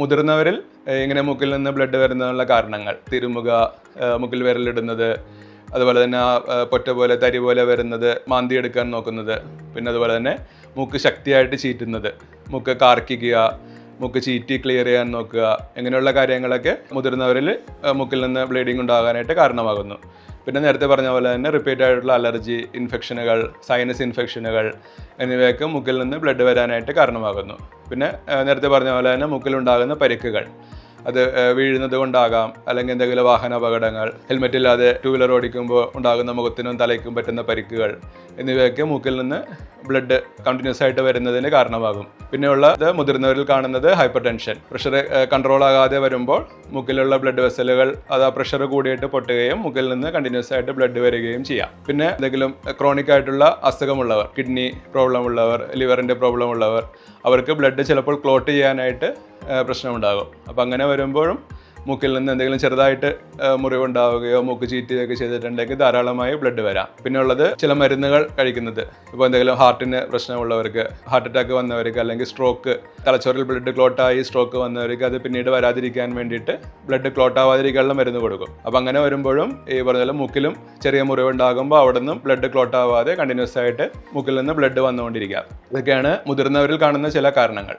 മുതിർന്നവരിൽ ഇങ്ങനെ മൂക്കിൽ നിന്ന് ബ്ലഡ് വരുന്നതിനുള്ള കാരണങ്ങൾ തിരുമുക, മൂക്കിൽ വിരലിടുന്നത്, അതുപോലെ തന്നെ പൊറ്റ പോലെ തരി പോലെ വരുന്നത്, മാന്തി എടുക്കാൻ നോക്കുന്നത്, പിന്നെ അതുപോലെ തന്നെ മൂക്ക് ശക്തിയായിട്ട് ചീറ്റുന്നത്, മൂക്ക് കാർക്കിക്കുക, മൂക്ക് ചീറ്റി ക്ലിയർ ചെയ്യാൻ നോക്കുക, ഇങ്ങനെയുള്ള കാര്യങ്ങളൊക്കെ മുതിർന്നവരിൽ മൂക്കിൽ നിന്ന് ബ്ലീഡിങ് ഉണ്ടാകാനായിട്ട് കാരണമാകുന്നു. പിന്നെ നേരത്തെ പറഞ്ഞ പോലെ തന്നെ റിപ്പീറ്റ് ആയിട്ടുള്ള അലർജി, ഇൻഫെക്ഷനുകൾ, സൈനസ് ഇൻഫെക്ഷനുകൾ എന്നിവയൊക്കെ മൂക്കിൽ നിന്ന് ബ്ലഡ് വരാനായിട്ട് കാരണമാകുന്നു. പിന്നെ നേരത്തെ പറഞ്ഞ പോലെ തന്നെ മൂക്കിലുണ്ടാകുന്ന പരിക്കുകൾ, അത് വീഴുന്നത് കൊണ്ടാകാം, അല്ലെങ്കിൽ എന്തെങ്കിലും വാഹന അപകടങ്ങൾ, ഹെൽമെറ്റ് ഇല്ലാതെ ടൂ വീലർ ഓടിക്കുമ്പോൾ ഉണ്ടാകുന്ന മുഖത്തിനും തലയ്ക്കും പറ്റുന്ന പരിക്കുകൾ എന്നിവയൊക്കെ മൂക്കിൽ നിന്ന് ബ്ലഡ് കണ്ടിന്യൂസ് ആയിട്ട് വരുന്നതിന് കാരണമാകും. പിന്നെയുള്ളത് മുതിർന്നവരിൽ കാണുന്നത് ഹൈപ്പർ ടെൻഷൻ, പ്രഷർ കൺട്രോൾ ആകാതെ വരുമ്പോൾ മൂക്കിലുള്ള ബ്ലഡ് വെസലുകൾ അത് ആ പ്രഷർ കൂടിയിട്ട് പൊട്ടുകയും മൂക്കിൽ നിന്ന് കണ്ടിന്യൂസ് ആയിട്ട് ബ്ലഡ് വരികയും ചെയ്യാം. പിന്നെ എന്തെങ്കിലും ക്രോണിക് ആയിട്ടുള്ള അസുഖമുള്ളവർ, കിഡ്നി പ്രോബ്ലം ഉള്ളവർ, ലിവറിൻ്റെ പ്രോബ്ലം ഉള്ളവർ, അവർക്ക് ബ്ലഡ് ചിലപ്പോൾ ക്ലോട്ട് ചെയ്യാനായിട്ട് പ്രശ്നമുണ്ടാകും. അപ്പം അങ്ങനെ വരുമ്പോഴും മൂക്കിൽ നിന്ന് എന്തെങ്കിലും ചെറുതായിട്ട് മുറിവുണ്ടാവുകയോ മൂക്ക് ചീറ്റുകയൊക്കെ ചെയ്തിട്ടുണ്ടെങ്കിൽ ധാരാളമായി ബ്ലഡ് വരാം. പിന്നെ ഉള്ളത് ചില മരുന്നുകൾ കഴിക്കുന്നത്, ഇപ്പോൾ എന്തെങ്കിലും ഹാർട്ടിന് പ്രശ്നമുള്ളവർക്ക്, ഹാർട്ട് അറ്റാക്ക് വന്നവർക്ക്, അല്ലെങ്കിൽ സ്ട്രോക്ക്, തലച്ചോറിൽ ബ്ലഡ് ക്ലോട്ടായി സ്ട്രോക്ക് വന്നവർക്ക് അത് പിന്നീട് വരാതിരിക്കാൻ വേണ്ടിയിട്ട് ബ്ലഡ് ക്ലോട്ട് ആവാതിരിക്കാനുള്ള മരുന്ന് കൊടുക്കും. അപ്പം അങ്ങനെ വരുമ്പോഴും ഈ പറഞ്ഞ മൂക്കിലും ചെറിയ മുറിവുണ്ടാകുമ്പോൾ അവിടെ നിന്നും ബ്ലഡ് ക്ലോട്ട് ആവാതെ കണ്ടിന്യൂസ് ആയിട്ട് മൂക്കിൽ നിന്ന് ബ്ലഡ് വന്നുകൊണ്ടിരിക്കുക. ഇതൊക്കെയാണ് മുതിർന്നവരിൽ കാണുന്ന ചില കാരണങ്ങൾ.